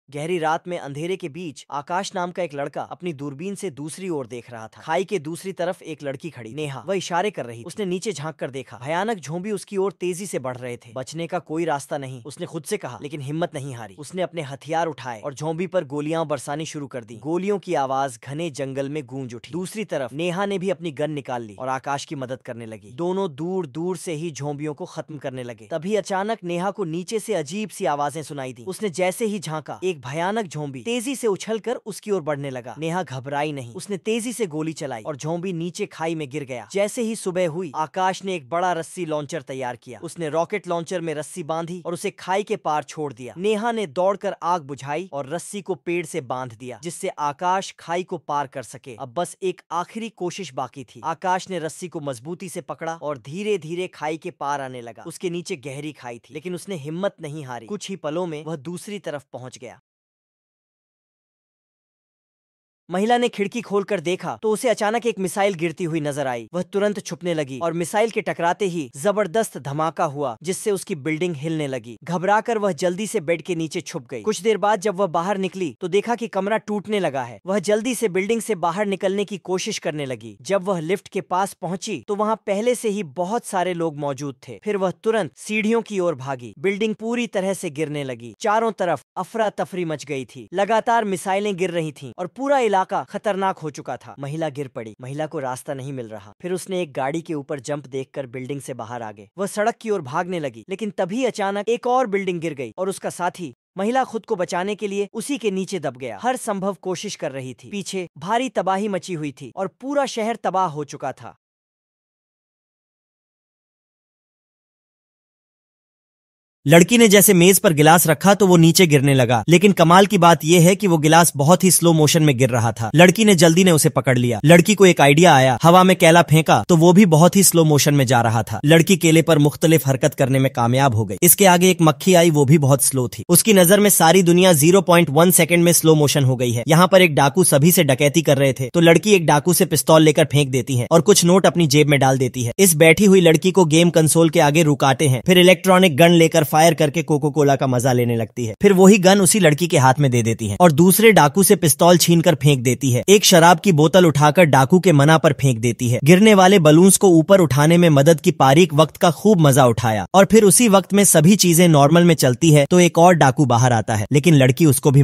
गहरी रात में अंधेरे के बीच आकाश नाम का एक लड़का अपनी दूरबीन से दूसरी ओर देख रहा था। खाई के दूसरी तरफ एक लड़की खड़ी, नेहा। वह इशारे कर रही। उसने नीचे झांक कर देखा। भयानक झोंबी उसकी ओर तेजी से बढ़ रहे थे। बचने का कोई रास्ता नहीं, उसने खुद से कहा, लेकिन हिम्मत नहीं हारी। उसने अपने हथियार उठाए और झोंबी पर गोलियां बरसानी शुरू कर दी। गोलियों की आवाज घने जंगल में गूंज उठी। दूसरी तरफ नेहा ने भी अपनी गन निकाल ली और आकाश की मदद करने लगी। दोनों दूर दूर से ही झोंबियों को खत्म करने लगे। तभी अचानक नेहा को नीचे से अजीब सी आवाजें सुनाई दी। उसने जैसे ही झांका, एक भयानक झोंबी तेजी से उछलकर उसकी ओर बढ़ने लगा। नेहा घबराई नहीं, उसने तेजी से गोली चलाई और झोंबी नीचे खाई में गिर गया। जैसे ही सुबह हुई, आकाश ने एक बड़ा रस्सी लॉन्चर तैयार किया। उसने रॉकेट लॉन्चर में रस्सी बांधी और उसे खाई के पार छोड़ दिया। नेहा ने दौड़कर आग बुझाई और रस्सी को पेड़ से बांध दिया, जिससे आकाश खाई को पार कर सके। अब बस एक आखिरी कोशिश बाकी थी। आकाश ने रस्सी को मजबूती से पकड़ा और धीरे धीरे खाई के पार आने लगा। उसके नीचे गहरी खाई थी, लेकिन उसने हिम्मत नहीं हारी। कुछ ही पलों में वह दूसरी तरफ पहुंच गया। महिला ने खिड़की खोलकर देखा तो उसे अचानक एक मिसाइल गिरती हुई नजर आई। वह तुरंत छुपने लगी और मिसाइल के टकराते ही जबरदस्त धमाका हुआ, जिससे उसकी बिल्डिंग हिलने लगी। घबराकर वह जल्दी से बेड के नीचे छुप गई। कुछ देर बाद जब वह बाहर निकली तो देखा कि कमरा टूटने लगा है। वह जल्दी से बिल्डिंग से बाहर निकलने की कोशिश करने लगी। जब वह लिफ्ट के पास पहुंची तो वहां पहले से ही बहुत सारे लोग मौजूद थे। फिर वह तुरंत सीढ़ियों की ओर भागी। बिल्डिंग पूरी तरह से गिरने लगी। चारों तरफ अफरा तफरी मच गई थी। लगातार मिसाइलें गिर रही थीं और पूरा इलाका खतरनाक हो चुका था। महिला गिर पड़ी। महिला को रास्ता नहीं मिल रहा। फिर उसने एक गाड़ी के ऊपर जंप देखकर बिल्डिंग से बाहर आ गए। वह सड़क की ओर भागने लगी, लेकिन तभी अचानक एक और बिल्डिंग गिर गई और उसका साथी। महिला खुद को बचाने के लिए उसी के नीचे दब गया। हर संभव कोशिश कर रही थी। पीछे भारी तबाही मची हुई थी और पूरा शहर तबाह हो चुका था। लड़की ने जैसे मेज पर गिलास रखा तो वो नीचे गिरने लगा, लेकिन कमाल की बात यह है कि वो गिलास बहुत ही स्लो मोशन में गिर रहा था। लड़की ने जल्दी ने उसे पकड़ लिया। लड़की को एक आइडिया आया। हवा में केला फेंका तो वो भी बहुत ही स्लो मोशन में जा रहा था। लड़की केले पर मुख्तलिफ हरकत करने में कामयाब हो गई। इसके आगे एक मक्खी आई, वो भी बहुत स्लो थी। उसकी नजर में सारी दुनिया 0.1 सेकंड में स्लो मोशन हो गई है। यहाँ पर एक डाकू सभी से डकैती कर रहे थे तो लड़की एक डाकू से पिस्तौल लेकर फेंक देती है और कुछ नोट अपनी जेब में डाल देती है। इस बैठी हुई लड़की को गेम कंसोल के आगे रुकाते हैं। फिर इलेक्ट्रॉनिक गन लेकर फायर करके कोको कोला का मजा लेने लगती है। फिर वही गन उसी लड़की के हाथ में दे देती है और दूसरे डाकू से पिस्तौल छीनकर फेंक देती है। एक शराब की बोतल उठाकर डाकू के मना पर फेंक देती है। गिरने वाले बलून्स को ऊपर उठाने में मदद की पारीक वक्त का खूब मजा उठाया और फिर उसी वक्त में सभी चीजें नॉर्मल में चलती है तो एक और डाकू बाहर आता है, लेकिन लड़की उसको भी